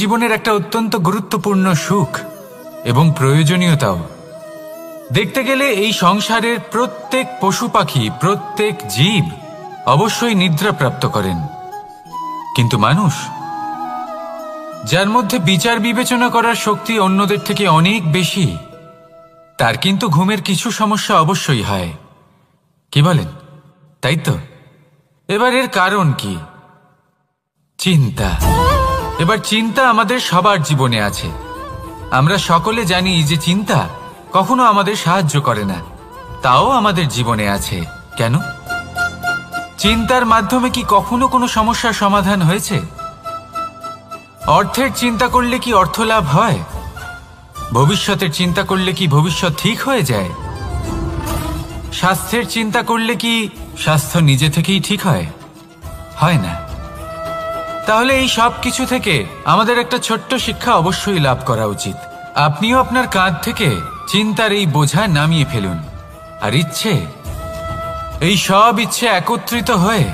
জীবনের একটা অত্যন্ত গুরুত্বপূর্ণ সুখ এবং প্রয়োজনীয়তাও। দেখতে গেলে এই সংসারের প্রত্যেক পশু পাখি, প্রত্যেক জীব অবশ্যই নিদ্রা প্রাপ্ত করেন, কিন্তু মানুষ, যার মধ্যে বিচার বিবেচনা করার শক্তি অন্যদের থেকে অনেক বেশি, তার কিন্তু ঘুমের কিছু সমস্যা অবশ্যই হয়। কি বলেন, তাই তো? এবার এর কারণ কি? চিন্তা। এবার চিন্তা আমাদের সবার জীবনে আছে। আমরা সকলে জানি যে চিন্তা কখনো আমাদের সাহায্য করে না, তাও আমাদের জীবনে আছে। কেন? চিন্তার মাধ্যমে কি কখনো কোনো সমস্যার সমাধান হয়েছে? অর্থের চিন্তা করলে কি অর্থ লাভ হয়? ভবিষ্যতের চিন্তা করলে কি ভবিষ্যৎ ঠিক হয়ে যায়? স্বাস্থ্যের চিন্তা করলে কি স্বাস্থ্য নিজে থেকেই ঠিক হয়? হয় না। তাহলে এই সব কিছু থেকে আমাদের একটা ছোট্ট শিক্ষা অবশ্যই লাভ করা উচিত। আপনিও আপনার কাঁধ থেকে চিন্তার এই বোঝা নামিয়ে ফেলুন। আর এই সব ইচ্ছে একত্রিত হয়ে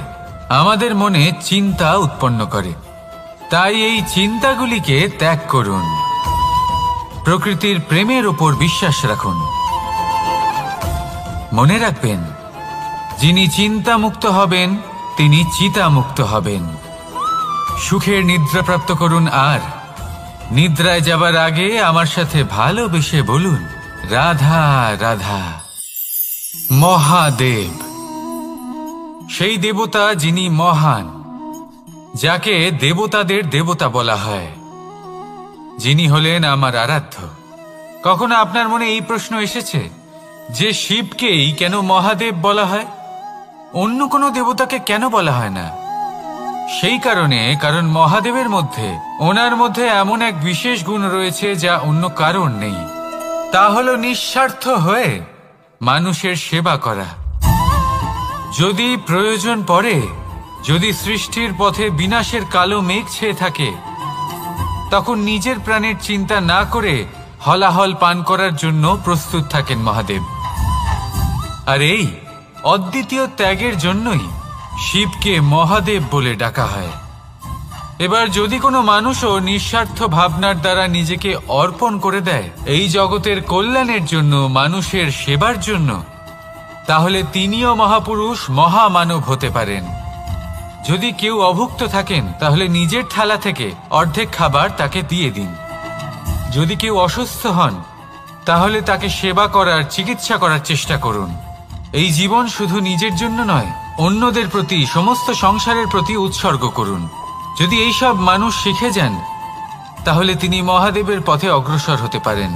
আমাদের মনে চিন্তা উৎপন্ন করে। তাই এই চিন্তাগুলিকে ত্যাগ করুন। প্রকৃতির প্রেমের ওপর বিশ্বাস রাখুন। মনে রাখবেন, যিনি চিন্তা মুক্ত হবেন তিনি চিতা মুক্ত হবেন। সুখের নিদ্রা প্রাপ্ত করুন, আর নিদ্রায় যাবার আগে আমার সাথে ভালোবেসে বলুন, রাধা রাধা। মহাদেব, সেই দেবতা যিনি মহান, যাকে দেবতাদের দেবতা বলা হয়, যিনি হলেন আমার আরাধ্য। কখনো আপনার মনে এই প্রশ্ন এসেছে যে শিবকেই কেন মহাদেব বলা হয়, অন্য কোনো দেবতাকে কেন বলা হয় না? সেই কারণ মহাদেবের মধ্যে, ওনার মধ্যে এমন এক বিশেষ গুণ রয়েছে যা অন্য কারণ নেই। তা হলো নিঃস্বার্থ হয়ে মানুষের সেবা করা। যদি প্রয়োজন পড়ে, যদি সৃষ্টির পথে বিনাশের কালো মেঘ ছেয়ে থাকে, তখন নিজের প্রাণের চিন্তা না করে হলাহল পান করার জন্য প্রস্তুত থাকেন মহাদেব। আর এই অদ্বিতীয় ত্যাগের জন্যই শিবকে মহাদেব বলে ডাকা হয়। এবার যদি কোনো মানুষও নিঃস্বার্থ ভাবনার দ্বারা নিজেকে অর্পণ করে দেয় এই জগতের কল্যাণের জন্য, মানুষের সেবার জন্য, তাহলে তিনিও মহাপুরুষ, মহামানব হতে পারেন। যদি কেউ অভুক্ত থাকেন, তাহলে নিজের থালা থেকে অর্ধেক খাবার তাকে দিয়ে দিন। যদি কেউ অসুস্থ হন, তাহলে তাকে সেবা করার, চিকিৎসা করার চেষ্টা করুন। এই জীবন শুধু নিজের জন্য নয়, অন্যদের প্রতি, সমস্ত সংসারের প্রতি উৎসর্গ করুন। যদি এইসব মানুষ শিখে যান, তাহলে তিনি মহাদেবের পথে অগ্রসর হতে পারেন।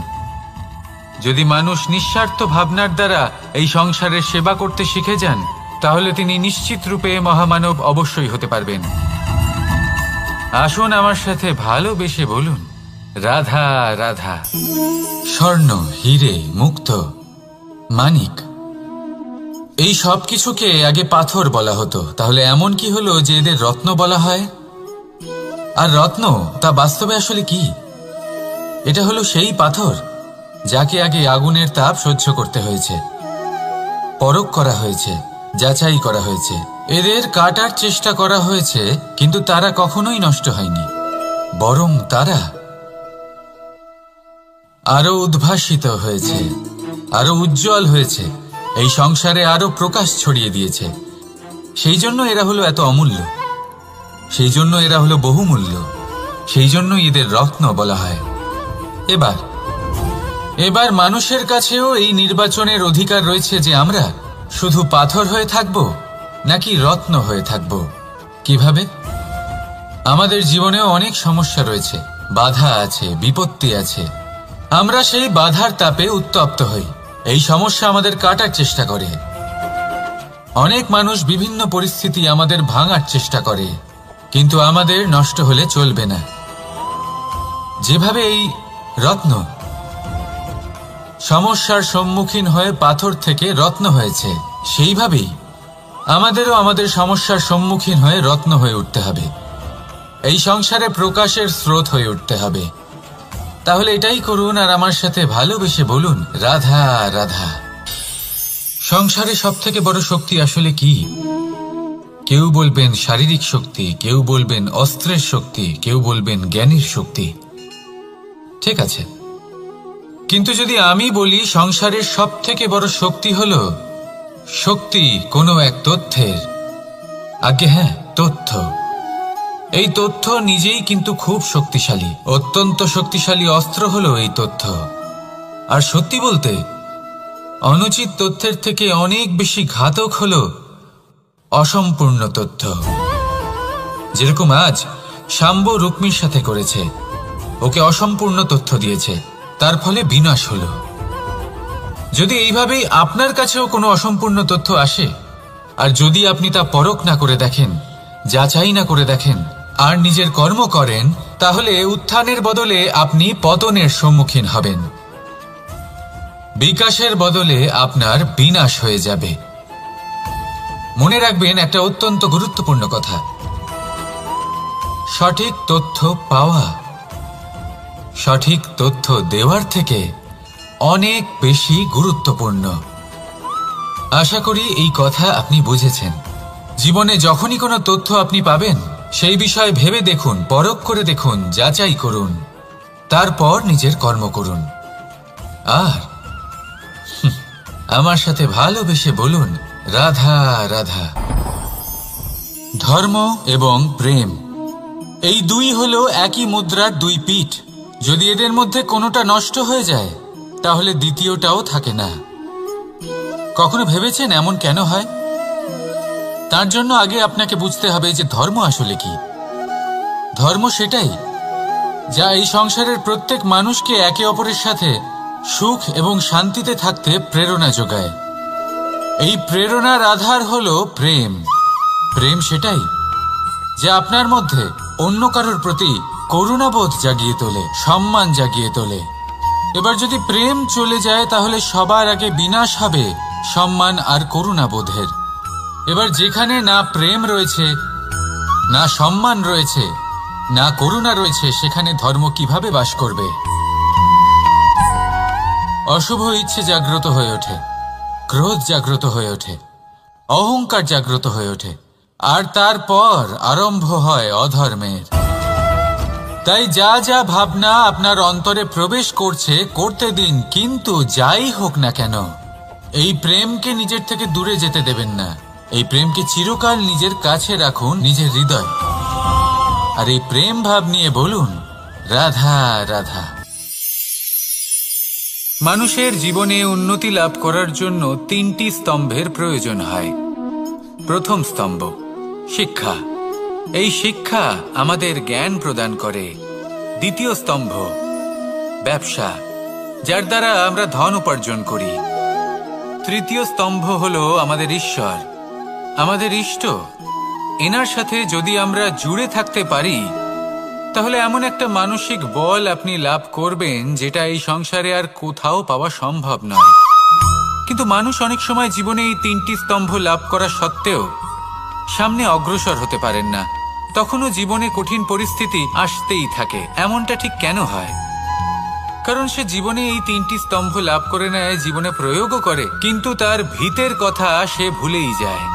যদি মানুষ নিঃস্বার্থ ভাবনার দ্বারা এই সংসারের সেবা করতে শিখে যান, তাহলে তিনি নিশ্চিত রূপে মহামানব অবশ্যই হতে পারবেন। আসুন আমার সাথে ভালোবেসে বলুন, রাধা রাধা। স্বর্ণ, হিরে, মুক্ত, মানিক, এই সব কিছুকে আগে পাথর বলা হতো। তাহলে এমন কি হলো যে এদের রত্ন বলা হয়? আর রত্ন তা বাস্তবে আসলে কি? এটা হলো সেই পাথর যাকে আগে আগুনের তাপ সহ্য করতে হয়েছে, পরখ করা হয়েছে, যাচাই করা হয়েছে, এদের কাটার চেষ্টা করা হয়েছে, কিন্তু তারা কখনোই নষ্ট হয়নি, বরং তারা আরো উদ্ভাসিত হয়েছে, আরো উজ্জ্বল হয়েছে, এই সংসারে আরো প্রকাশ ছড়িয়ে দিয়েছে। সেই জন্য এরা হলো এত অমূল্য, সেই জন্য এরা হলো বহুমূল্য, সেই জন্য এদের রত্ন বলা হয়। এবার মানুষের কাছেও এই নির্বাচনের অধিকার রয়েছে যে আমরা শুধু পাথর হয়ে থাকব নাকি রত্ন হয়ে থাকব। কিভাবে? আমাদের জীবনেও অনেক সমস্যা রয়েছে, বাধা আছে, বিপত্তি আছে। আমরা সেই বাধার তাপে উত্তপ্ত হই, এই সমস্যা আমাদের কাটার চেষ্টা করে। অনেক মানুষ বিভিন্ন পরিস্থিতি আমাদের ভাঙার চেষ্টা করে, কিন্তু আমাদের নষ্ট হলে চলবে না। যেভাবে এই রত্ন সমস্যার সম্মুখীন হয়ে পাথর থেকে রত্ন হয়েছে, সেইভাবেই আমাদেরও আমাদের সমস্যার সম্মুখীন হয়ে রত্ন হয়ে উঠতে হবে, এই সংসারে প্রকাশের স্রোত হয়ে উঠতে হবে। তাহলে এটাই করুন আর আমার সাথে ভালোবেসে বলুন, রাধা রাধা। সংসারে সব থেকে বড় শক্তি আসলে কি? কেউ বলবেন শারীরিক শক্তি, কেউ বলবেন অস্ত্রের শক্তি, কেউ বলবেন জ্ঞানের শক্তি। ঠিক আছে, কিন্তু যদি আমি বলি সংসারের সবথেকে বড় শক্তি হল শক্তি কোনো এক তথ্যের, আগে হ্যাঁ, তথ্য। এই তথ্য নিজেই কিন্তু খুব শক্তিশালী, অত্যন্ত শক্তিশালী অস্ত্র হলো এই তথ্য। আর সত্যি বলতে অনুচিত তথ্যের থেকে অনেক বেশি ঘাতক হলো অসম্পূর্ণ তথ্য। যেরকম আজ শাম্ব রুক্মির সাথে করেছে, ওকে অসম্পূর্ণ তথ্য দিয়েছে, তার ফলে বিনাশ হলো। যদি এইভাবেই আপনার কাছেও কোনো অসম্পূর্ণ তথ্য আসে, আর যদি আপনি তা পরখ না করে দেখেন, যাচাই না করে দেখেন, আর নিজের কর্ম করেন, তাহলে উত্থানের বদলে আপনি পতনের সম্মুখীন হবেন। বিকাশের বদলে আপনার বিনাশ হয়ে যাবে। মনে রাখবেন একটা অত্যন্ত গুরুত্বপূর্ণ কথা, সঠিক তথ্য পাওয়া সঠিক তথ্য দেওয়ার থেকে অনেক বেশি গুরুত্বপূর্ণ। আশা করি এই কথা আপনি বুঝেছেন। জীবনে যখনই কোনো তথ্য আপনি পাবেন, সেই বিষয়ে ভেবে দেখুন, পরখ করে দেখুন, যাচাই করুন, তারপর নিজের কর্ম করুন। আর আমার সাথে ভালোবেসে বলুন, রাধা রাধা। ধর্ম এবং প্রেম, এই দুই হলো একই মুদ্রার দুই পিঠ। যদি এদের মধ্যে কোনোটা নষ্ট হয়ে যায়, তাহলে দ্বিতীয়টাও থাকে না। কখনো ভেবেছেন এমন কেন হয়? তার জন্য আগে আপনাকে বুঝতে হবে যে ধর্ম আসলে কি। ধর্ম সেটাই যা এই সংসারের প্রত্যেক মানুষকে একে অপরের সাথে সুখ এবং শান্তিতে থাকতে প্রেরণা যোগায়। এই প্রেরণার আধার হলো প্রেম। প্রেম সেটাই যা আপনার মধ্যে অন্য কারোর প্রতি করুণাবোধ জাগিয়ে তোলে, সম্মান জাগিয়ে তোলে। এবার যদি প্রেম চলে যায়, তাহলে সবার আগে বিনাশ হবে সম্মান আর করুণাবোধের। এবার যেখানে না প্রেম রয়েছে, না সম্মান রয়েছে, না করুণা রয়েছে, সেখানে ধর্ম কিভাবে বাস করবে? অশুভ ইচ্ছে জাগ্রত হয়ে ওঠে, ক্রোধ জাগ্রত হয়ে ওঠে, অহংকার জাগ্রত হয়ে ওঠে, আর তারপর আরম্ভ হয় অধর্মের। তাই যা যা ভাবনা আপনার অন্তরে প্রবেশ করছে, করতে দিন, কিন্তু যাই হোক না কেন, এই প্রেমকে নিজের থেকে দূরে যেতে দেবেন না। এই প্রেমকে চিরকাল নিজের কাছে রাখুন, নিজের হৃদয়। আর এই প্রেম ভাব নিয়ে বলুন, রাধা রাধা। মানুষের জীবনে উন্নতি লাভ করার জন্য তিনটি স্তম্ভের প্রয়োজন হয়। প্রথম স্তম্ভ শিক্ষা। এই শিক্ষা আমাদের জ্ঞান প্রদান করে। দ্বিতীয় স্তম্ভ ব্যবসা, যার দ্বারা আমরা ধন উপার্জন করি। তৃতীয় স্তম্ভ হলো আমাদের ঈশ্বর, আমাদের ইষ্ট। এনার সাথে যদি আমরা জুড়ে থাকতে পারি, তাহলে এমন একটা মানসিক বল আপনি লাভ করবেন যেটা এই সংসারে আর কোথাও পাওয়া সম্ভব নয়। কিন্তু মানুষ অনেক সময় জীবনে এই তিনটি স্তম্ভ লাভ করা সত্ত্বেও সামনে অগ্রসর হতে পারেন না। তখনও জীবনে কঠিন পরিস্থিতি আসতেই থাকে। এমনটা ঠিক কেন হয়? কারণ সে জীবনে এই তিনটি স্তম্ভ লাভ করে নেয়, জীবনে প্রয়োগও করে, কিন্তু তার ভিতের কথা সে ভুলেই যায়।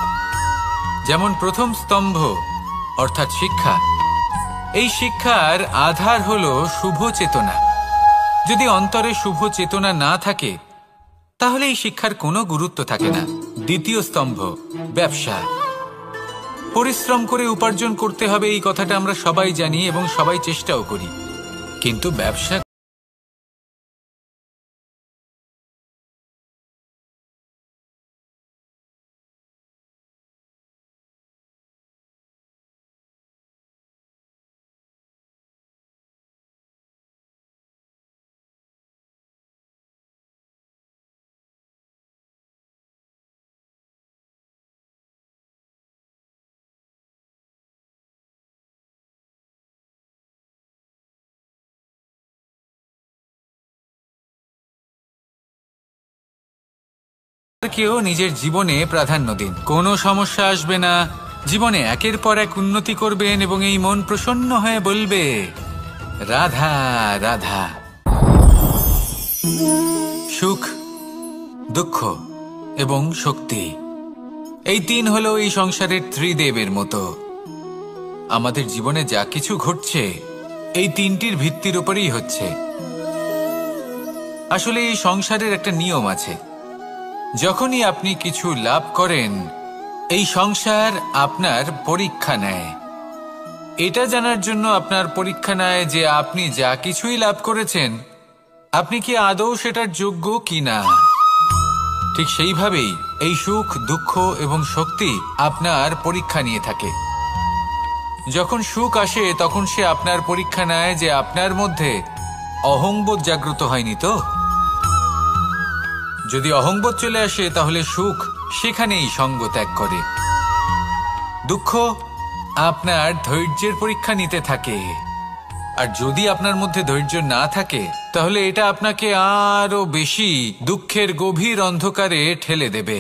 যেমন প্রথম স্তম্ভ অর্থাৎ শিক্ষা। এই শিক্ষার আধার হলো শুভ চেতনা। যদি অন্তরে শুভ চেতনা না থাকে, তাহলে এই শিক্ষার কোনো গুরুত্ব থাকে না। দ্বিতীয় স্তম্ভ ব্যবসা। পরিশ্রম করে উপার্জন করতে হবে, এই কথাটা আমরা সবাই জানি এবং সবাই চেষ্টাও করি, কিন্তু ব্যবসা কেউ নিজের জীবনে প্রাধান্য দিন। কোনো সমস্যা আসবে না, জীবনে একের পর এক উন্নতি করবেন এবং এই মন প্রসন্ন হয়ে বলবে, রাধা রাধা। সুখ, দুঃখ এবং শক্তি এই তিন হলো এই সংসারের ত্রিদেবের মতো। আমাদের জীবনে যা কিছু ঘটছে এই তিনটির ভিত্তির উপরেই হচ্ছে। আসলে এই সংসারের একটা নিয়ম আছে, যখনই আপনি কিছু লাভ করেন এই সংসার আপনার পরীক্ষা নেয়। এটা জানার জন্য আপনার পরীক্ষা নেয় যে আপনি যা কিছুই লাভ করেছেন আপনি কি আদৌ সেটার যোগ্য কিনা। ঠিক সেইভাবেই এই সুখ, দুঃখ এবং শক্তি আপনার পরীক্ষা নিয়ে থাকে। যখন সুখ আসে তখন সে আপনার পরীক্ষা নেয় যে আপনার মধ্যে অহংবোধ জাগ্রত হয়নি তো। যদি অহংবোধ চলে আসে তাহলে সুখ সেখানেই সঙ্গ ত্যাগ করে। দুঃখ আপনার ধৈর্যের পরীক্ষা নিতে থাকে, আর যদি আপনার মধ্যে ধৈর্য না থাকে তাহলে এটা আপনাকে আরো বেশি দুঃখের গভীর অন্ধকারে ঠেলে দেবে।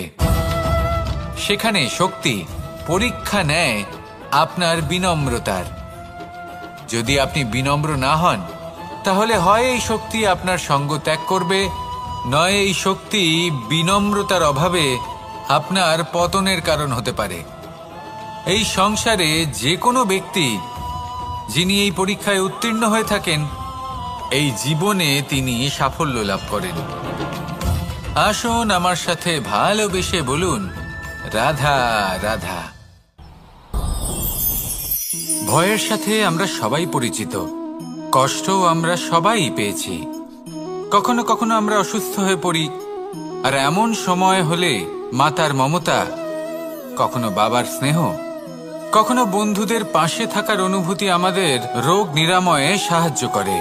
সেখানে শক্তি পরীক্ষা নেয় আপনার বিনম্রতার। যদি আপনি বিনম্র না হন তাহলে হয় এই শক্তি আপনার সঙ্গ ত্যাগ করবে, নয় এই শক্তি বিনম্রতার অভাবে আপনার পতনের কারণ হতে পারে। এই সংসারে যে কোনো ব্যক্তি যিনি এই পরীক্ষায় উত্তীর্ণ হয়ে থাকেন এই জীবনে তিনি সাফল্য লাভ করেন। আসুন আমার সাথে ভালোবেসে বলুন, রাধা রাধা। ভয়ের সাথে আমরা সবাই পরিচিত, কষ্টও আমরা সবাই পেয়েছি। কখনো কখনো আমরা অসুস্থ হয়ে পড়ি, আর এমন সময় হলে মাতার মমতা, কখনো বাবার স্নেহ, কখনো বন্ধুদের পাশে থাকার অনুভূতি আমাদের রোগ নিরাময়ে সাহায্য করে।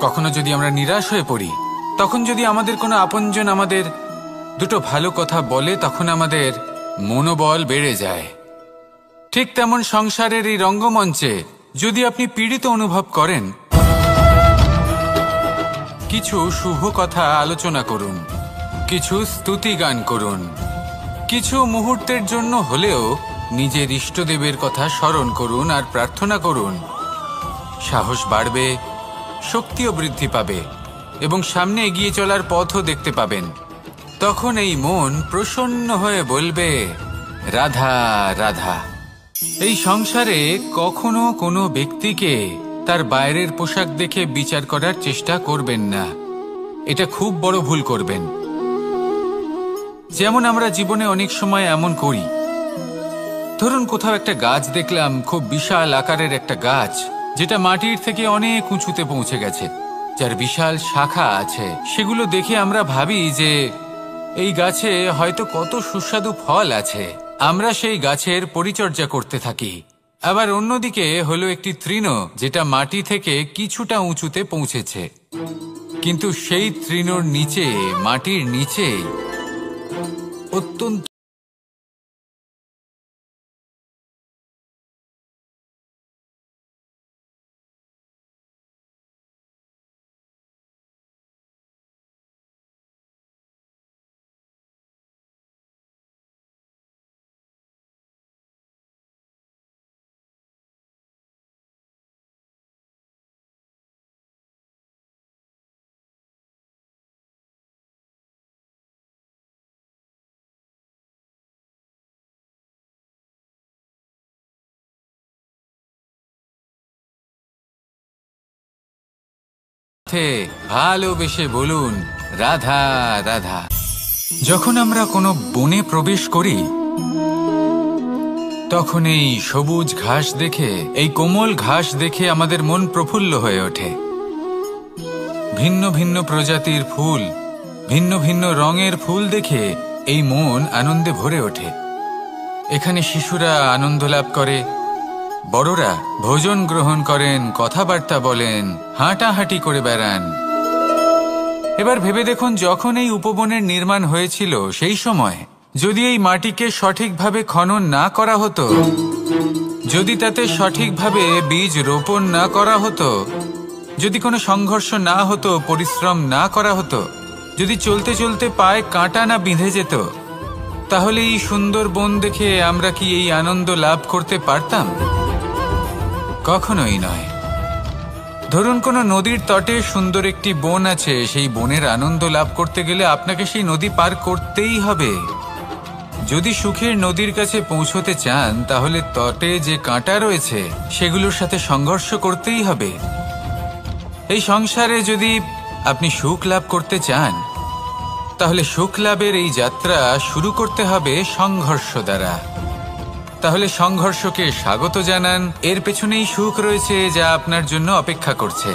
কখনো যদি আমরা নিরাশ হয়ে পড়ি, তখন যদি আমাদের কোনো আপনজন আমাদের দুটো ভালো কথা বলে তখন আমাদের মনোবল বেড়ে যায়। ঠিক তেমন সংসারের এই রঙ্গমঞ্চে যদি আপনি পীড়িত অনুভব করেন, কিছু শুভ কথা আলোচনা করুন, কিছু স্তুতি গান করুন, কিছু মুহূর্তের জন্য হলেও নিজের ইষ্টদেবের কথা স্মরণ করুন আর প্রার্থনা করুন। সাহস বাড়বে, শক্তিও বৃদ্ধি পাবে এবং সামনে এগিয়ে চলার পথও দেখতে পাবেন। তখন এই মন প্রসন্ন হয়ে বলবে, রাধা রাধা। এই সংসারে কখনো কোনো ব্যক্তিকে তার বাইরের পোশাক দেখে বিচার করার চেষ্টা করবেন না, এটা খুব বড় ভুল করবেন। যেমন আমরা জীবনে অনেক সময় এমন করি, ধরুন কোথাও একটা গাছ দেখলাম, খুব বিশাল আকারের একটা গাছ যেটা মাটির থেকে অনেক উঁচুতে পৌঁছে গেছে, যার বিশাল শাখা আছে। সেগুলো দেখে আমরা ভাবি যে এই গাছে হয়তো কত সুস্বাদু ফল আছে, আমরা সেই গাছের পরিচর্যা করতে থাকি। আবার অন্যদিকে হলো একটি তৃণ যেটা মাটি থেকে কিছুটা উঁচুতে পৌঁছেছে, কিন্তু সেই তৃণর নিচে, মাটির নিচে অত্যন্ত ভালোবেসে বলুন, রাধা রাধা। যখন আমরা কোনো বনে প্রবেশ করি তখন এই সবুজ ঘাস দেখে, এই কোমল ঘাস দেখে আমাদের মন প্রফুল্ল হয়ে ওঠে। ভিন্ন ভিন্ন প্রজাতির ফুল, ভিন্ন ভিন্ন রঙের ফুল দেখে এই মন আনন্দে ভরে ওঠে। এখানে শিশুরা আনন্দ লাভ করে, বড়রা ভোজন গ্রহণ করেন, কথাবার্তা বলেন, হাঁটাহাঁটি করে বেড়ান। এবার ভেবে দেখুন, যখন এই উপবনের নির্মাণ হয়েছিল সেই সময় যদি এই মাটিকে সঠিকভাবে খনন না করা হতো, যদি তাতে সঠিকভাবে বীজ রোপণ না করা হতো, যদি কোনো সংঘর্ষ না হতো, পরিশ্রম না করা হতো, যদি চলতে চলতে পায়ে কাঁটা না বিঁধে যেত, তাহলে এই সুন্দর বন দেখে আমরা কি এই আনন্দ লাভ করতে পারতাম? কখনোই নয়। ধরুন কোনো নদীর তটে সুন্দর একটি বন আছে, সেই বনের আনন্দ লাভ করতে গেলে আপনাকে সেই নদী পার করতেই হবে। যদি সুখের নদীর কাছে পৌঁছতে চান তাহলে তটে যে কাঁটা রয়েছে সেগুলোর সাথে সংঘর্ষ করতেই হবে। এই সংসারে যদি আপনি সুখ লাভ করতে চান তাহলে সুখ লাভের এই যাত্রা শুরু করতে হবে সংঘর্ষ দ্বারা। তাহলে সংঘর্ষকে স্বাগত জানান, এর পেছনেই সুখ রয়েছে যা আপনার জন্য অপেক্ষা করছে।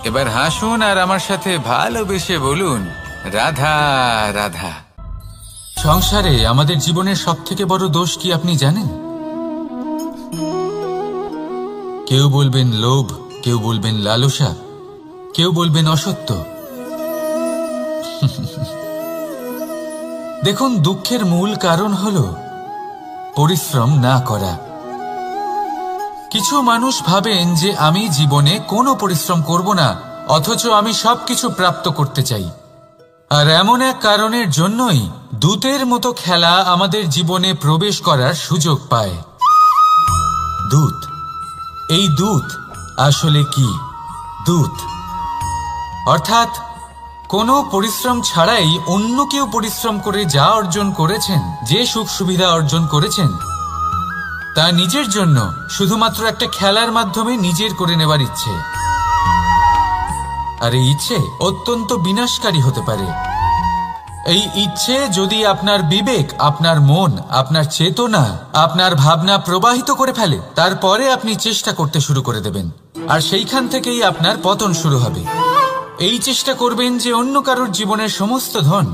এবার হাসুন আর আমার সাথে ভালোবেসে বলুন, রাধা রাধা। সংসারে আমাদের জীবনের সবথেকে বড় দোষ কি আপনি জানেন? কেউ বলবেন লোভ, কেউ বলবেন লালসা, কেউ বলবেন অসত্য। দেখুন, দুঃখের মূল কারণ হলো পরিশ্রম না করা। কিছু মানুষ ভাবেন যে আমি জীবনে কোনো পরিশ্রম করব না, অথচ আমি সবকিছু প্রাপ্ত করতে চাই। আর এমন এক কারণের জন্যই দূতের মতো খেলা আমাদের জীবনে প্রবেশ করার সুযোগ পায়। দূত, এই দূত আসলে কি? দূত অর্থাৎ কোনো পরিশ্রম ছাড়াই অন্য কেউ পরিশ্রম করে যা অর্জন করেছেন, যে সুখ সুবিধা অর্জন করেছেন, তা নিজের জন্য শুধুমাত্র একটা খেলার মাধ্যমে নিজের করে নেবার ইচ্ছে। আর এই ইচ্ছে অত্যন্ত বিনাশকারী হতে পারে। এই ইচ্ছে যদি আপনার বিবেক, আপনার মন, আপনার চেতনা, আপনার ভাবনা প্রবাহিত করে ফেলে, তারপরে আপনি চেষ্টা করতে শুরু করে দেবেন, আর সেইখান থেকেই আপনার পতন শুরু হবে। এই চেষ্টা করবেন যে অন্য কারোর জীবনের সমস্ত ধন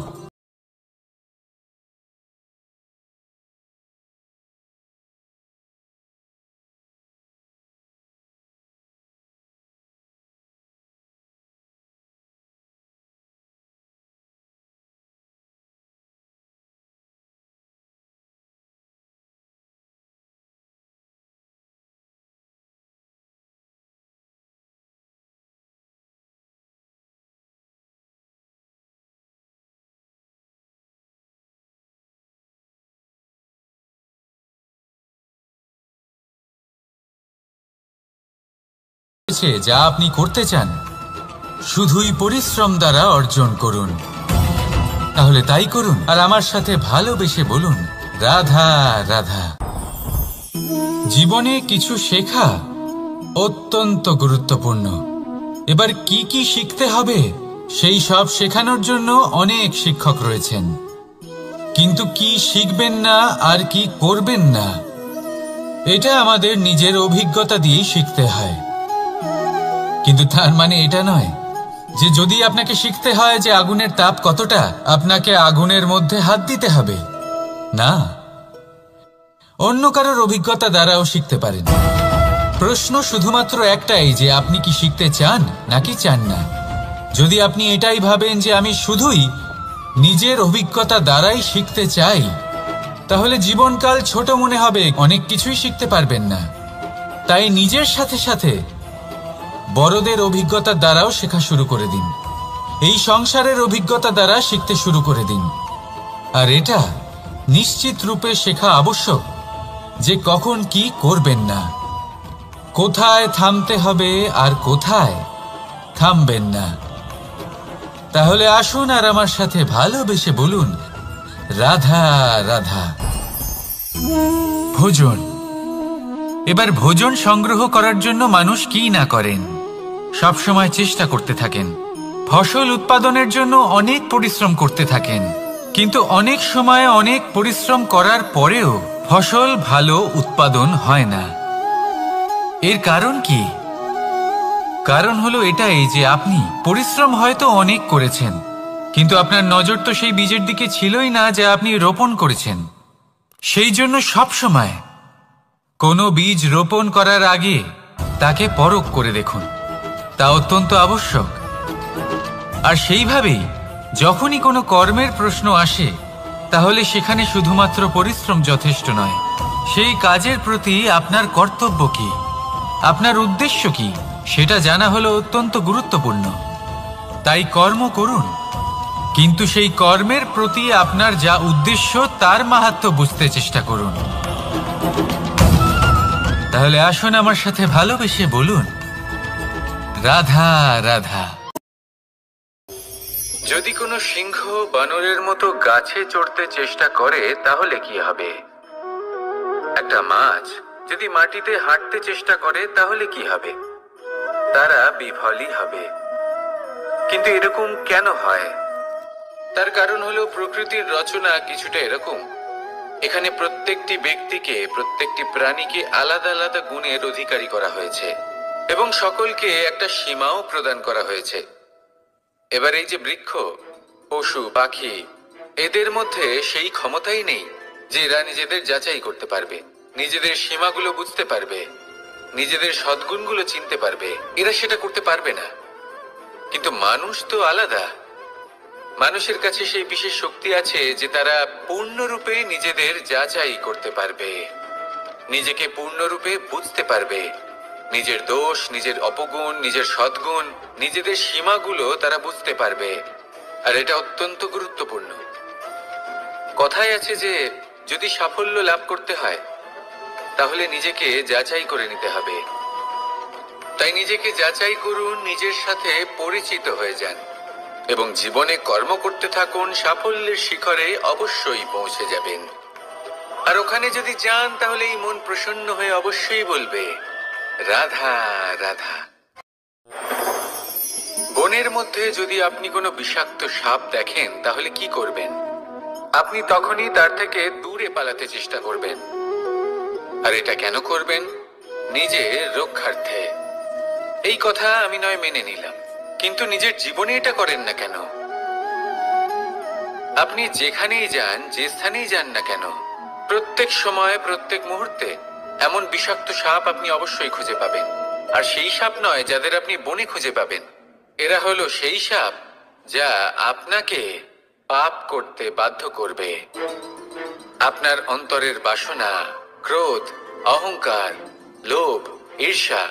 যা আপনি করতে চান শুধুই পরিশ্রম দ্বারা অর্জন করুন। তাহলে তাই করুন আর আমার সাথে ভালোবেসে বলুন, রাধা রাধা। জীবনে কিছু শেখা অত্যন্ত গুরুত্বপূর্ণ। এবার কি কি শিখতে হবে সেই সব শেখানোর জন্য অনেক শিক্ষক রয়েছেন, কিন্তু কি শিখবেন না আর কি করবেন না এটা আমাদের নিজের অভিজ্ঞতা দিয়েই শিখতে হয়। কিন্তু তার মানে এটা নয় যে যদি আপনাকে শিখতে হয় যে আগুনের তাপ কতটা, আপনাকে আগুনের মধ্যে হাত দিতে হবে। না, অন্য কারোর অভিজ্ঞতা দ্বারাও শিখতে পারেন। প্রশ্ন শুধুমাত্র একটাই যে আপনি কি শিখতে চান নাকি চান না। যদি আপনি এটাই ভাবেন যে আমি শুধুই নিজের অভিজ্ঞতা দ্বারাই শিখতে চাই, তাহলে জীবনকাল ছোট মনে হবে, অনেক কিছুই শিখতে পারবেন না। তাই নিজের সাথে সাথে বড়দের অভিজ্ঞতা দ্বারাও শেখা শুরু করে দিন। এই সংসারের অভিজ্ঞতা দ্বারা শিখতে শুরু করে দিন। আর এটা নিশ্চিত রূপে শেখা আবশ্যক যে কখন কি করবেন না, কোথায় থামতে হবে আর কোথায় থামবেন না। তাহলে আসুন আর আমার সাথে ভালোবেসে বলুন, রাধা রাধা। ভোজন। এবার ভোজন সংগ্রহ করার জন্য মানুষ কি না করেন, সব সময় চেষ্টা করতে থাকেন। ফসল উৎপাদনের জন্য অনেক পরিশ্রম করতে থাকেন, কিন্তু অনেক সময় অনেক পরিশ্রম করার পরেও ফসল ভালো উৎপাদন হয় না। এর কারণ কি? কারণ হলো এটাই যে আপনি পরিশ্রম হয়তো অনেক করেছেন, কিন্তু আপনার নজর তো সেই বীজের দিকে ছিলই না যা আপনি রোপণ করেছেন। সেই জন্য সব সময় কোনো বীজ রোপণ করার আগে তাকে পরখ করে দেখুন, তা অত্যন্ত আবশ্যক। আর সেইভাবেই যখনই কোনো কর্মের প্রশ্ন আসে, তাহলে সেখানে শুধুমাত্র পরিশ্রম যথেষ্ট নয়। সেই কাজের প্রতি আপনার কর্তব্য কি, আপনার উদ্দেশ্য কি, সেটা জানা হলো অত্যন্ত গুরুত্বপূর্ণ। তাই কর্ম করুন, কিন্তু সেই কর্মের প্রতি আপনার যা উদ্দেশ্য তার মাহাত্ম্য বুঝতে চেষ্টা করুন। তাহলে আসুন আমার সাথে ভালোবেসে বলুন, রাধা রাধা। যদি কোনো সিংহ বানরের মতো গাছে চড়তে চেষ্টা করে তাহলে কি হবে? একটা মাছ যদি মাটিতে হাঁটতে চেষ্টা করে তাহলে কি হবে? তারা বিফলই হবে। কিন্তু এরকম কেন হয়? তার কারণ হলো প্রকৃতির রচনা কিছুটা এরকম। এখানে প্রত্যেকটি ব্যক্তিকে, প্রত্যেকটি প্রাণীকে আলাদা আলাদা গুণের অধিকারী করা হয়েছে এবং সকলকে একটা সীমাও প্রদান করা হয়েছে। এবার এই যে বৃক্ষ, পশু, পাখি, এদের মধ্যে সেই ক্ষমতাই নেই যে এরা নিজেদের যাচাই করতে পারবে, নিজেদের সীমাগুলো বুঝতে পারবে, নিজেদের সদ্গুণগুলো চিনতে পারবে। এরা সেটা করতে পারবে না। কিন্তু মানুষ তো আলাদা। মানুষের কাছে সেই বিশেষ শক্তি আছে যে তারা পূর্ণরূপে নিজেদের যাচাই করতে পারবে, নিজেকে পূর্ণরূপে বুঝতে পারবে, নিজের দোষ, নিজের অপগুণ, নিজের সদ্গুণ, নিজেদের সীমাগুলো তারা বুঝতে পারবে। আর এটা অত্যন্ত গুরুত্বপূর্ণ। কথায় আছে যে যদি সাফল্য লাভ করতে হয় তাহলে নিজেকে যাচাই করে নিতে হবে। তাই নিজেকে যাচাই করুন, নিজের সাথে পরিচিত হয়ে যান এবং জীবনে কর্ম করতে থাকুন। সাফল্যের শিখরে অবশ্যই পৌঁছে যাবেন। আর ওখানে যদি যান তাহলে এই মন প্রসন্ন হয়ে অবশ্যই বলবে, রাধা রাধা। বনের মধ্যে যদি আপনি কোনো বিষাক্ত সাপ দেখেন তাহলে কি করবেন? আপনি তখনই তার থেকে দূরে পালাতে চেষ্টা করবেন। আর এটা কেন করবেন? নিজের রক্ষার্থে। এই কথা আমি নয় মেনে নিলাম, কিন্তু নিজের জীবনে এটা করেন না কেন? আপনি যেখানেই যান, যে স্থানেই যান না কেন, প্রত্যেক সময়, প্রত্যেক মুহূর্তে এমন বিষাক্ত সাপ আপনি অবশ্যই খুঁজে পাবেন। আর সেই সাপ নয় যাদের আপনি বনে খুঁজে পাবেন, এরা হলো সেই সাপ যা আপনাকে পাপ করতে বাধ্য করবে। আপনার অন্তরের বাসনা, ক্রোধ, অহংকার, লোভ, ঈর্ষা,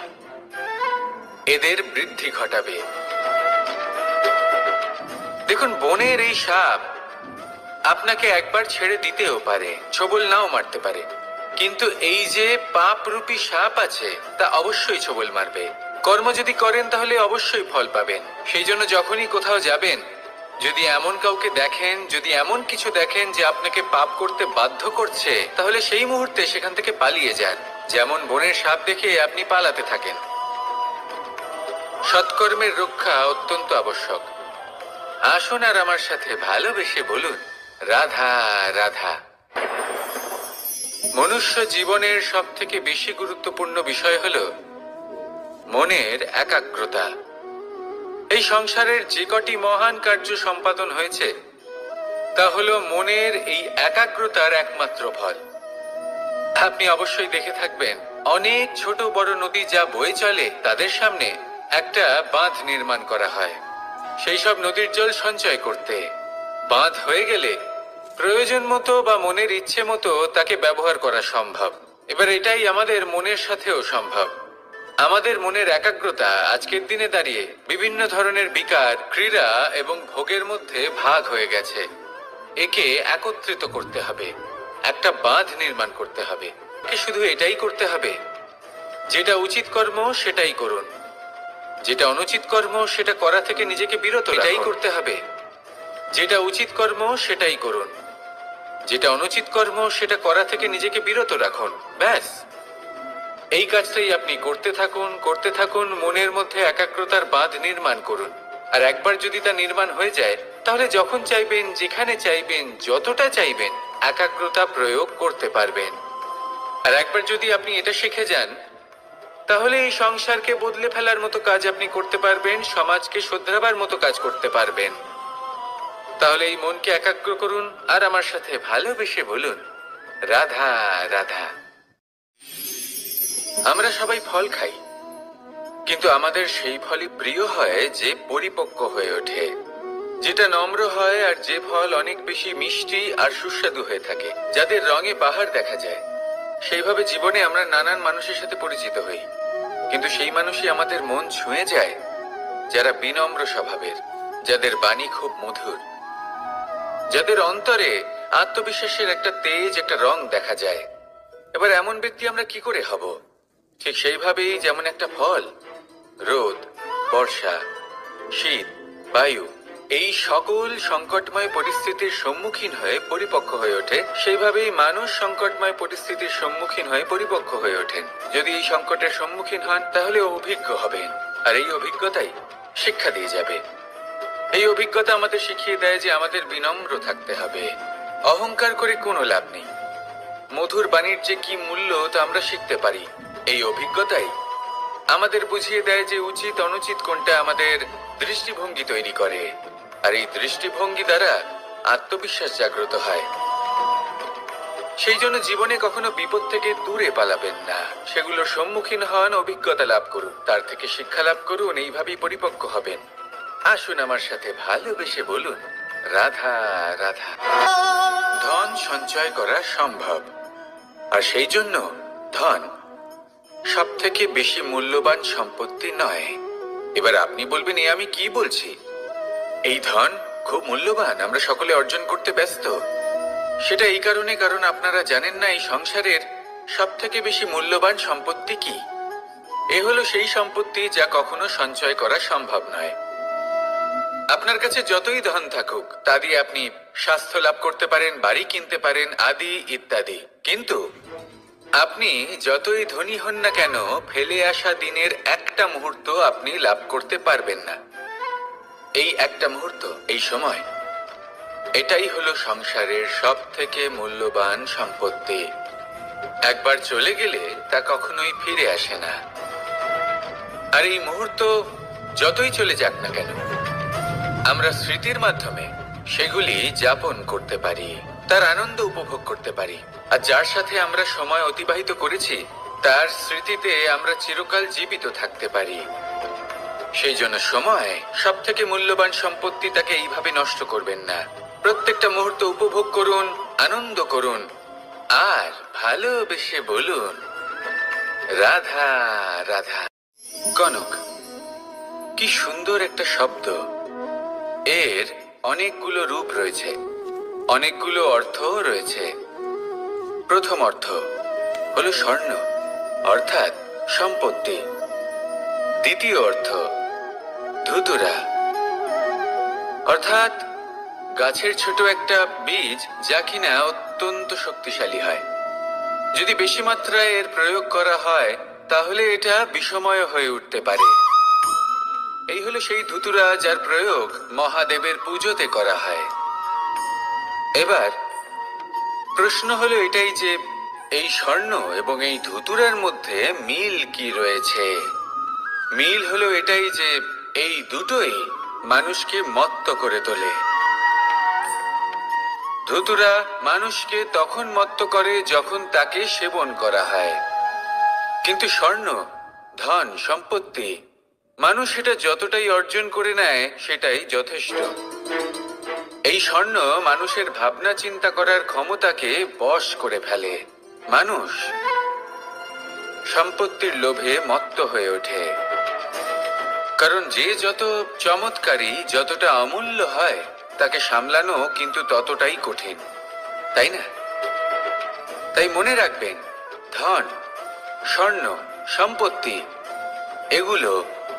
এদের বৃদ্ধি ঘটাবে। দেখুন, বনের এই সাপ আপনাকে একবার ছেড়ে দিতেও পারে, ছোবল নাও মারতে পারে, কিন্তু এই যে পাপরূপী সাপ আছে তা অবশ্যই ছোবল মারবে। কর্ম যদি করেন তাহলে অবশ্যই ফল পাবেন। সেই জন্য যখনই কোথাও যাবেন, যদি এমন কাউকে দেখেন, যদি এমন কিছু দেখেন যে আপনাকে পাপ করতে বাধ্য করছে, তাহলে সেই মুহূর্তে সেখান থেকে পালিয়ে যান। যেমন বনের সাপ দেখে আপনি পালাতে থাকেন। সৎকর্মের রক্ষা অত্যন্ত আবশ্যক। আসুন আর আমার সাথে ভালোবেসে বলুন, রাধা রাধা। মনুষ্য জীবনের সব থেকে বেশি গুরুত্বপূর্ণ বিষয় হলো মনের একাগ্রতা। এই সংসারের যে কটি মহান কার্য সম্পাদন হয়েছে তা হলো মনের এই একাগ্রতার একমাত্র ফল। আপনি অবশ্যই দেখে থাকবেন, অনেক ছোট বড় নদী যা বয়ে চলে তাদের সামনে একটা বাঁধ নির্মাণ করা হয় সেই সব নদীর জল সঞ্চয় করতে। বাঁধ হয়ে গেলে প্রয়োজন মতো বা মনের ইচ্ছে মতো তাকে ব্যবহার করা সম্ভব। এবার এটাই আমাদের মনের সাথেও সম্ভব। আমাদের মনের একাগ্রতা আজকের দিনে দাঁড়িয়ে বিভিন্ন ধরনের বিকার, ক্রীড়া এবং ভোগের মধ্যে ভাগ হয়ে গেছে। একে একত্রিত করতে হবে, একটা বাঁধ নির্মাণ করতে হবে। শুধু এটাই করতে হবে, যেটা উচিত কর্ম সেটাই করুন, যেটা অনুচিত কর্ম সেটা করা থেকে নিজেকে বিরত রাখুন। এটাই করতে হবে, যেটা উচিত কর্ম সেটাই করুন, যেটা অনুচিত কর্ম সেটা করা থেকে নিজেকে বিরত রাখুন। ব্যাস, এই কাজটাই আপনি করতে থাকুন, করতে থাকুন। মনের মধ্যে একাগ্রতার বাঁধ নির্মাণ করুন। আর একবার যদি তা নির্মাণ হয়ে যায় তাহলে যখন চাইবেন, যেখানে চাইবেন, যতটা চাইবেন একাগ্রতা প্রয়োগ করতে পারবেন। আর একবার যদি আপনি এটা শিখে যান তাহলে এই সংসারকে বদলে ফেলার মতো কাজ আপনি করতে পারবেন, সমাজকে শুধরাবার মতো কাজ করতে পারবেন। তাহলে এই মনকে একাগ্র করুন আর আমার সাথে ভালোবেসে বলুন, রাধা রাধা। আমরা সবাই ফল খাই, কিন্তু আমাদের সেই ফলই প্রিয় হয় যে পরিপক্ক হয়ে ওঠে, যেটা নম্র হয়, আর যে ফল অনেক বেশি মিষ্টি আর সুস্বাদু হয়ে থাকে, যাদের রঙে বাহার দেখা যায়। সেইভাবে জীবনে আমরা নানান মানুষের সাথে পরিচিত হই, কিন্তু সেই মানুষই আমাদের মন ছুঁয়ে যায় যারা বিনম্র স্বভাবের, যাদের বাণী খুব মধুর, যাদের অন্তরে আত্মবিশ্বাসের একটা তেজ, একটা রং দেখা যায়। এবার এমন ব্যক্তি আমরা কি করে হব? ঠিক সেইভাবেই যেমন একটা ফল, রোদ, বর্ষা, শীত, বায়ু, এই সকল সংকটময় পরিস্থিতির সম্মুখীন হয়ে পরিপক্ক হয়ে ওঠে, সেইভাবেই মানুষ সংকটময় পরিস্থিতির সম্মুখীন হয়ে পরিপক্ক হয়ে ওঠেন। যদি এই সংকটের সম্মুখীন হন তাহলে অভিজ্ঞ হবেন, আর এই অভিজ্ঞতাই শিক্ষা দিয়ে যাবে। এই অভিজ্ঞতা আমাদের শিখিয়ে দেয় যে আমাদের বিনম্র থাকতে হবে। অহংকার করে কোনো লাভ নেই। মধুর বাণীর যে কি মূল্য তা আমরা শিখতে পারি। এই অভিজ্ঞতাই আমাদের বুঝিয়ে দেয় যে উচিত অনুচিত কোনটা আমাদের দৃষ্টিভঙ্গি তৈরি করে, আর এই দৃষ্টিভঙ্গি দ্বারা আত্মবিশ্বাস জাগ্রত হয়। সেই জন্য জীবনে কখনো বিপদ থেকে দূরে পালাবেন না, সেগুলোর সম্মুখীন হন, অভিজ্ঞতা লাভ করুন, তার থেকে শিক্ষা লাভ করুন, এইভাবেই পরিপক্ক হবেন। আসুন আমার সাথে ভালোবেসে বলুন, রাধা রাধা। ধন সঞ্চয় করা সম্ভব, আর সেই জন্য ধন সব থেকে বেশি মূল্যবান সম্পত্তি নয়। এবার আপনি বলবেন, এ আমি কি বলছি? এই ধন খুব মূল্যবান, আমরা সকলে অর্জন করতে ব্যস্ত। সেটা এই কারণে, কারণ আপনারা জানেন না এই সংসারের সব থেকে বেশি মূল্যবান সম্পত্তি কি। এ হলো সেই সম্পত্তি যা কখনো সঞ্চয় করা সম্ভব নয়। আপনার কাছে যতই ধন থাকুক তা দিয়ে আপনি স্বাস্থ্য লাভ করতে পারেন, বাড়ি কিনতে পারেন, আদি ইত্যাদি, কিন্তু আপনি যতই ধনী হন না কেন, ফেলে আসা দিনের একটা মুহূর্ত আপনি লাভ করতে পারবেন না। এই একটা মুহূর্ত, এই সময়, এটাই হলো সংসারের সব থেকে মূল্যবান সম্পত্তি। একবার চলে গেলে তা কখনোই ফিরে আসে না। আর এই মুহূর্ত যতই চলে যাক না কেন, আমরা স্মৃতির মাধ্যমে সেগুলি যাপন করতে পারি, তার আনন্দ উপভোগ করতে পারি। আর যার সাথে আমরা সময় অতিবাহিত করেছি তার স্মৃতিতে আমরা চিরকাল জীবিত থাকতে পারি। সেই জন্য সময় সব থেকে মূল্যবান সম্পত্তি, তাকে এইভাবে নষ্ট করবেন না। প্রত্যেকটা মুহূর্ত উপভোগ করুন, আনন্দ করুন, আর ভালোবেসে বলুন, রাধা রাধা। কনক, কি সুন্দর একটা শব্দ। এর অনেকগুলো রূপ রয়েছে, অনেকগুলো অর্থ রয়েছে। প্রথম অর্থ হলো স্বর্ণ, অর্থাৎ সম্পত্তি। দ্বিতীয় অর্থ ধুতুরা, অর্থাৎ গাছের ছোট একটা বীজ, যা কিনা অত্যন্ত শক্তিশালী হয়। যদি বেশি মাত্রায় এর প্রয়োগ করা হয় তাহলে এটা বিষময় হয়ে উঠতে পারে। এই হলো সেই ধুতুরা যার প্রয়োগ মহাদেবের পুজোতে করা হয়। এবার প্রশ্ন হলো এটাই যে এই স্বর্ণ এবং এই ধুতুরার মধ্যে মিল কি রয়েছে। মিল হলো এটাই যে এই দুটোই মানুষকে মত্ত করে তোলে। ধুতুরা মানুষকে তখন মত্ত করে যখন তাকে সেবন করা হয়, কিন্তু স্বর্ণ, ধন, সম্পত্তি, মানুষ সেটা যতটাই অর্জন করে নেয় সেটাই যথেষ্ট। এই স্বর্ণ মানুষের ভাবনা চিন্তা করার ক্ষমতাকে বশ করে ফেলে। মানুষ সম্পত্তির লোভে মত্ত হয়ে ওঠে, কারণ যে যত চমৎকারী, যতটা অমূল্য হয় তাকে সামলানো কিন্তু ততটাই কঠিন, তাই না? তাই মনে রাখবেন, ধন, স্বর্ণ, সম্পত্তি এগুলো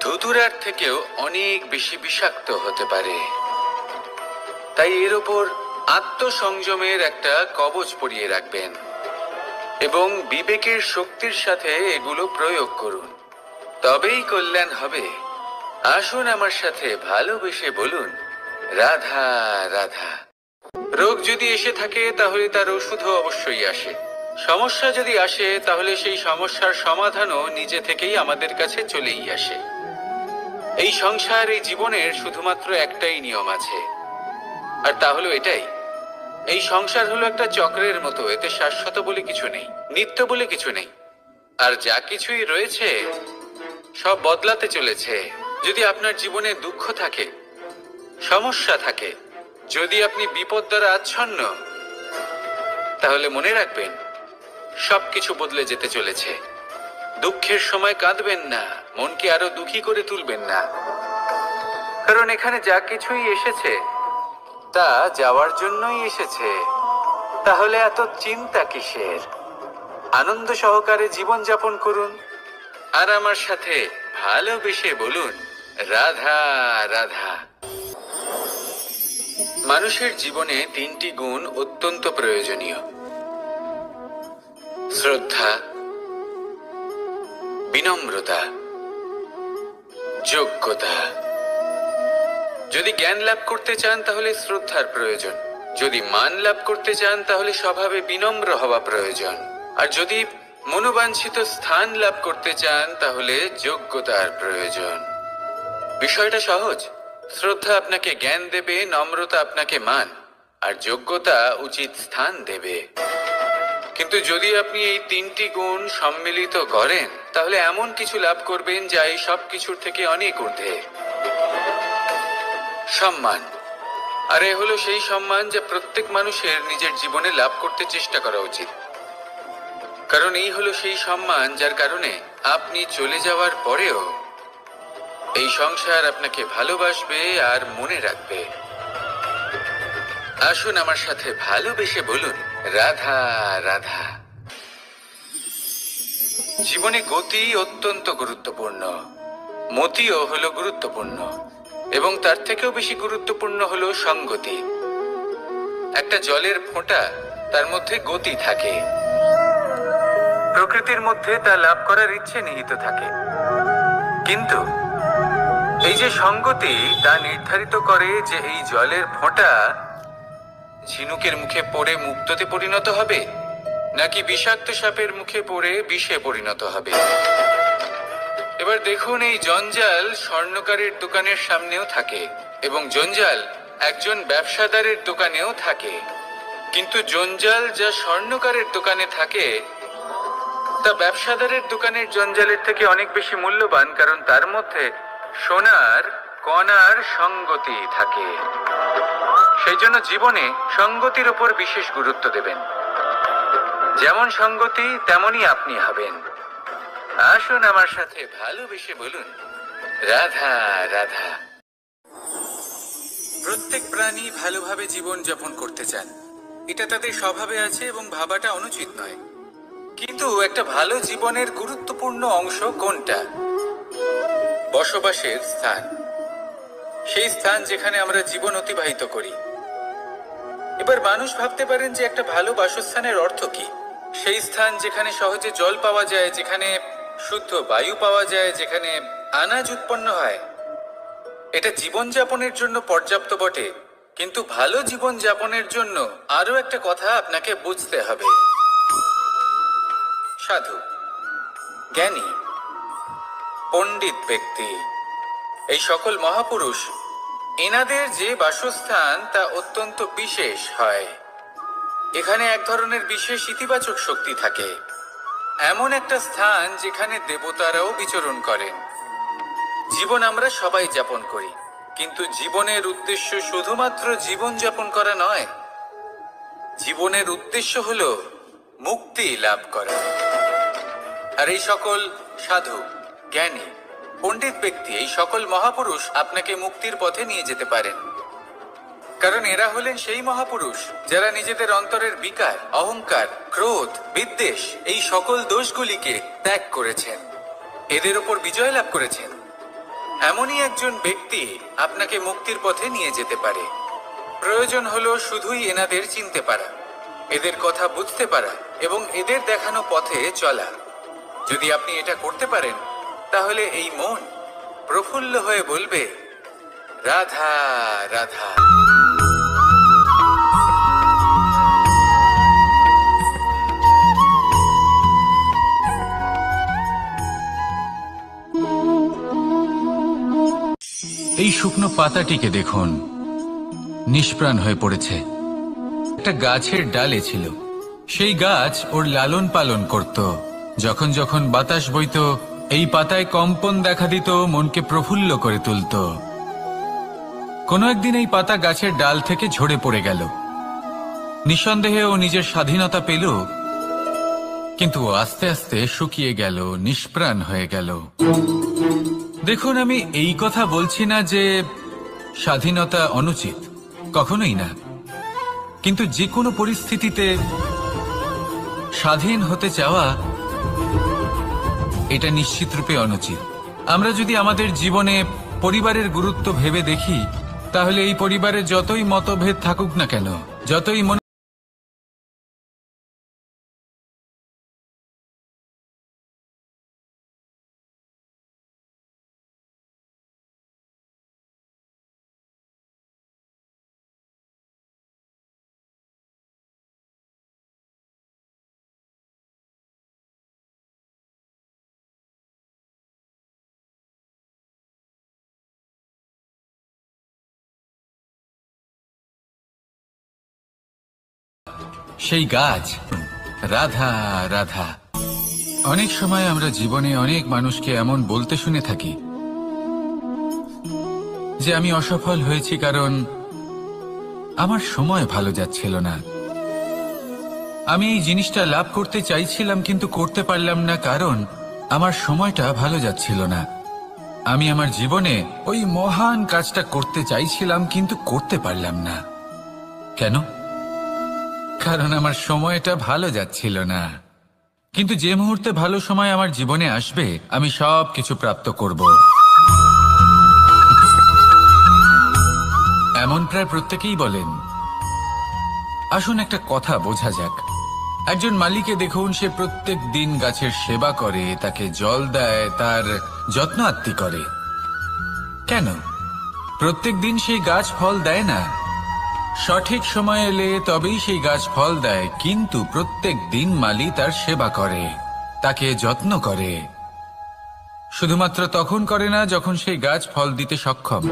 ধুতুরার থেকেও অনেক বেশি বিষাক্ত হতে পারে। তাই এর ওপর আত্মসংযমের একটা কবচ পরিয়ে রাখবেন এবং বিবেকের শক্তির সাথে এগুলো প্রয়োগ করুন, তবেই কল্যাণ হবে। আসুন আমার সাথে ভালোবেসে বলুন, রাধা রাধা। রোগ যদি এসে থাকে তাহলে তার ওষুধও অবশ্যই আসে। সমস্যা যদি আসে তাহলে সেই সমস্যার সমাধানও নিজে থেকেই আমাদের কাছে চলেই আসে। এই সংসার, এই জীবনের শুধুমাত্র একটাই নিয়ম আছে, আর তা হলো এটাই, এই সংসার হলো একটা চক্রের মতো। এতে শাশ্বত বলে কিছু নেই, নিত্য বলে কিছু নেই, আর যা কিছুই রয়েছে সব বদলাতে চলেছে। যদি আপনার জীবনে দুঃখ থাকে, সমস্যা থাকে, যদি আপনি বিপদ দ্বারা আচ্ছন্ন, তাহলে মনে রাখবেন সবকিছু বদলে যেতে চলেছে। দুঃখের সময় কাঁদবেন না, মনকে আরো দুঃখী করে তুলবেন না, কারণ এখানে যা কিছুই এসেছে তা যাওয়ার জন্যই এসেছে। তাহলে এত চিন্তা কিসের? আনন্দ সহকারে জীবন যাপন করুন, আর আমার সাথে ভালোবেসে বলুন, রাধা রাধা। মানুষের জীবনে তিনটি গুণ অত্যন্ত প্রয়োজনীয়: শ্রদ্ধা, বিনম্রতা, যোগ্যতা। যদি জ্ঞান লাভ করতে চান তাহলে শ্রদ্ধার প্রয়োজন, যদি মান লাভ করতে চান তাহলে স্বভাবে বিনম্র হওয়া প্রয়োজন, আর যদি মনোবাঞ্ছিত স্থান লাভ করতে চান তাহলে যোগ্যতার প্রয়োজন। বিষয়টা সহজ। শ্রদ্ধা আপনাকে জ্ঞান দেবে, নম্রতা আপনাকে মান, আর যোগ্যতা উচিত স্থান দেবে। কিন্তু যদি আপনি এই তিনটি গুণ সম্মিলিত করেন তাহলে এমন কিছু লাভ করবেন যা এই সব কিছুর থেকে অনেক ঊর্ধ্বে: সম্মান। আর এ হলো সেই সম্মান যা প্রত্যেক মানুষের নিজের জীবনে লাভ করতে চেষ্টা করা উচিত, কারণ এই হলো সেই সম্মান যার কারণে আপনি চলে যাওয়ার পরেও এই সংসার আপনাকে ভালোবাসবে আর মনে রাখবে। আসুন আমার সাথে ভালোবেসে বলুন, রাধা রাধা। জীবনে গতি অত্যন্ত গুরুত্বপূর্ণ, মতিও হলো গুরুত্বপূর্ণ, এবং তার থেকেও বেশি গুরুত্বপূর্ণ হলো সঙ্গতি। একটা জলের ফোঁটা, তার মধ্যে গতি থাকে, প্রকৃতির মধ্যে তা লাভ করার ইচ্ছে নিহিত থাকে, কিন্তু এই যে সঙ্গতি তা নির্ধারিত করে যে এই জলের ফোঁটা ঝিনুকের মুখে পড়ে মুক্ততে পরিণত হবে নাকি বিষাক্ত সাপের মুখে পড়ে বিষে পরিণত হবে। এবার দেখুন, এই জঞ্জাল স্বর্ণকারের দোকানের সামনেও থাকে এবং জঞ্জাল একজন ব্যবসাদারের দোকানেও থাকে, কিন্তু জঞ্জাল যা স্বর্ণকারের দোকানে থাকে তা ব্যবসাদারের দোকানের জঞ্জালের থেকে অনেক বেশি মূল্যবান, কারণ তার মধ্যে সোনার কণার সঙ্গতি থাকে। সেই জন্য জীবনে সঙ্গতির উপর বিশেষ গুরুত্ব দেবেন। যেমন সঙ্গতি তেমনই আপনি হবেন। আসুন আমার সাথে ভালোবেসে বলুন, রাধা রাধা। প্রত্যেক প্রাণী ভালোভাবে জীবন যাপন করতে চান, এটা তাদের স্বভাবে আছে এবং ভাবাটা অনুচিত নয়। কিন্তু একটা ভালো জীবনের গুরুত্বপূর্ণ অংশ কোনটা? বসবাসের স্থান, সেই স্থান যেখানে আমরা জীবন অতিবাহিত করি। এবার মানুষ ভাবতে পারেন যে একটা ভালো বাসস্থানের অর্থ কি? সেই স্থান যেখানে সহজে জল পাওয়া যায়, যেখানে শুদ্ধ বায়ু পাওয়া যায়, যেখানে আনাজ উৎপন্ন হয়। এটা জীবনযাপনের জন্য পর্যাপ্ত বটে, কিন্তু ভালো জীবনযাপনের জন্য আরো একটা কথা আপনাকে বুঝতে হবে। সাধু, জ্ঞানী, পণ্ডিত ব্যক্তি, এই সকল মহাপুরুষ, এনাদের যে বাসস্থান তা অত্যন্ত বিশেষ হয়। এখানে এক ধরনের বিশেষ ইতিবাচক শক্তি থাকে, এমন একটা স্থান যেখানে দেবতারাও বিচরণ করেন। জীবন আমরা সবাই যাপন করি, কিন্তু জীবনের উদ্দেশ্য শুধুমাত্র জীবন যাপন করা নয়। জীবনের উদ্দেশ্য হলো মুক্তি লাভ করা। আর এই সকল সাধু, জ্ঞানী, পণ্ডিত ব্যক্তি, এই সকল মহাপুরুষ আপনাকে মুক্তির পথে নিয়ে যেতে পারেন, কারণ এরা হলেন সেই মহাপুরুষ যারা নিজেদের অন্তরের বিকার, অহংকার, ক্রোধ, বিদ্বেষ, এই সকল দোষগুলিকে ত্যাগ করেছেন, এদের ওপর বিজয় লাভ করেছেন। এমনই একজন ব্যক্তি আপনাকে মুক্তির পথে নিয়ে যেতে পারে। প্রয়োজন হলো শুধুই এনাদের চিনতে পারা, এদের কথা বুঝতে পারা এবং এদের দেখানো পথে চলা। যদি আপনি এটা করতে পারেন তাহলে এই মন প্রফুল্ল হয়ে বলবে, রাধা রাধা। এই শুকনো পাতাটিকে দেখুন, নিষ্প্রাণ হয়ে পড়েছে। একটা গাছের ডালে ছিল, সেই গাছ ওর লালন পালন করত। যখন যখন বাতাস বইত, এই পাতায় কম্পন দেখা দিত, মনকে প্রফুল্ল করে তুলত। কোনো একদিন এই পাতা গাছের ডাল থেকে ঝরে পড়ে গেল। নিঃসন্দেহে ও নিজের স্বাধীনতা পেল, কিন্তু আস্তে আস্তে শুকিয়ে গেল, নিষ্প্রাণ হয়ে গেল। দেখুন, আমি এই কথা বলছি না যে স্বাধীনতা অনুচিত, কখনোই না, কিন্তু যে কোনো পরিস্থিতিতে স্বাধীন হতে চাওয়া এটা নিশ্চিত রূপে অনুচিত। আমরা যদি আমাদের জীবনে পরিবারের গুরুত্ব ভেবে দেখি তাহলে এই পরিবারে যতই মতভেদ থাকুক না কেন, যতই মনে সেই গাছ রাধা রাধা। অনেক সময় আমরা জীবনে অনেক মানুষকে এমন বলতে শুনে থাকি যে আমি অসফল হয়েছি কারণ আমার সময় ভালো যাচ্ছিল না। আমি এই জিনিসটা লাভ করতে চাইছিলাম কিন্তু করতে পারলাম না কারণ আমার সময়টা ভালো যাচ্ছিল না। আমি আমার জীবনে ওই মহান কাজটা করতে চাইছিলাম কিন্তু করতে পারলাম না। কেন? কারণ আমার সময়টা ভালো যাচ্ছিল না। কিন্তু যে মুহূর্তে ভালো সময় আমার জীবনে আসবে আমি সব কিছু প্রাপ্ত করব। এমন প্রায় প্রত্যেকেই বলেন। আসুন একটা কথা বোঝা যাক। একজন মালিকে দেখুন, সে প্রত্যেক দিন গাছের সেবা করে, তাকে জল দেয়, তার যত্ন আত্তি করে। কেন? প্রত্যেক দিন সেই গাছ ফল দেয় না। সঠিক সময় এলে তবেই সেই গাছ ফল দেয়, কিন্তু প্রত্যেক দিন মালি তার সেবা করে, তাকে যত্ন করে। শুধুমাত্র তখন করে না যখন সেই গাছ ফল দিতে সক্ষম।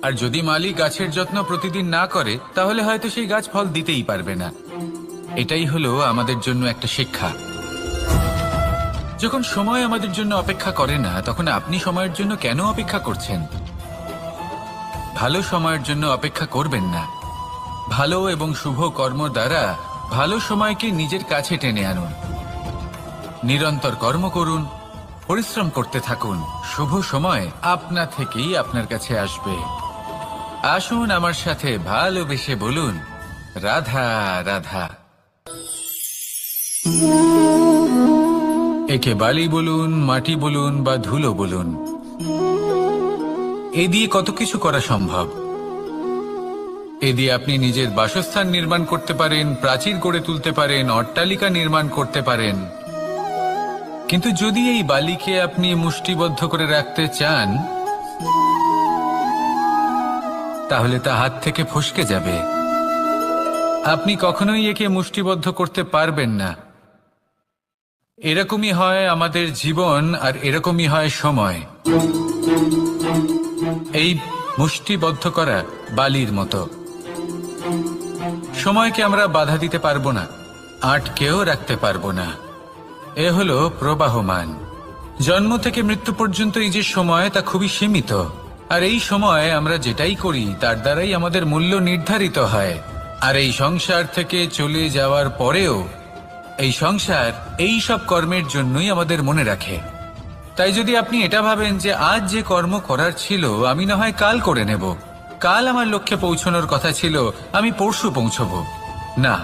আর যদি মালি গাছের যত্ন প্রতিদিন না করে তাহলে হয়তো সেই গাছ ফল দিতেই পারবে না। এটাই হলো আমাদের জন্য একটা শিক্ষা। যখন সময় আমাদের জন্য অপেক্ষা করে না তখন আপনি সময়ের জন্য কেন অপেক্ষা করছেন? ভালো সময়ের জন্য অপেক্ষা করবেন না। ভালো এবং শুভ কর্ম দ্বারা ভালো সময়কে নিজের কাছে টেনে আনুন। নিরন্তর কর্ম করুন, পরিশ্রম করতে থাকুন। শুভ সময় আপনা থেকেই আপনার কাছে আসবে। আসুন আমার সাথে ভালোবেসে বলুন, রাধা রাধা। একে বালি বলুন, মাটি বলুন বা ধুলো বলুন, এ দিয়ে কত কিছু করা সম্ভব। এ দিয়ে আপনি নিজের বাসস্থান নির্মাণ করতে পারেন, প্রাচীর গড়ে তুলতে পারেন, অট্টালিকা নির্মাণ করতে পারেন। কিন্তু যদি এই বালিকে আপনি মুষ্টিবদ্ধ করে রাখতে চান তাহলে তা হাত থেকে ফসকে যাবে। আপনি কখনোই একে মুষ্টিবদ্ধ করতে পারবেন না। এরকমই হয় আমাদের জীবন, আর এরকমই হয় সময়। এই মুষ্টিবদ্ধ করা বালির মতো। সময়কে আমরা বাধা দিতে পারবো না, আটকেও রাখতে পারবো না। এ হলো প্রবাহমান। জন্ম থেকে মৃত্যু পর্যন্ত এই যে সময়, তা খুবই সীমিত। আর এই সময় আমরা যেটাই করি তার দ্বারাই আমাদের মূল্য নির্ধারিত হয়। আর এই সংসার থেকে চলে যাওয়ার পরেও এই সংসার এই সব কর্মের জন্যই আমাদের মনে রাখে। তাই যদি আপনি এটা ভাবেন যে আজ যে কর্ম করার ছিল আমি না হয় কাল করে নেব, কাল আমার লক্ষ্যে পৌঁছানোর কথা ছিল আমি পরশু পৌঁছব, না,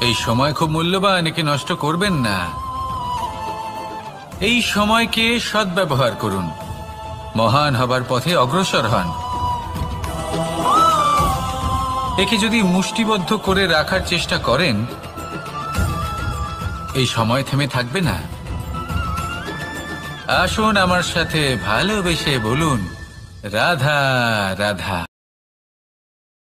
এই সময় খুব মূল্যবান, একে নষ্ট করবেন না। এই সময়কে সদ্ব্যবহার করুন, মহান হবার পথে অগ্রসর হন। একে যদি মুষ্টিবদ্ধ করে রাখার চেষ্টা করেন এই সময় থেমে থাকবে না। আসুন আমার সাথে ভালোবেসে বলুন, রাধা রাধা।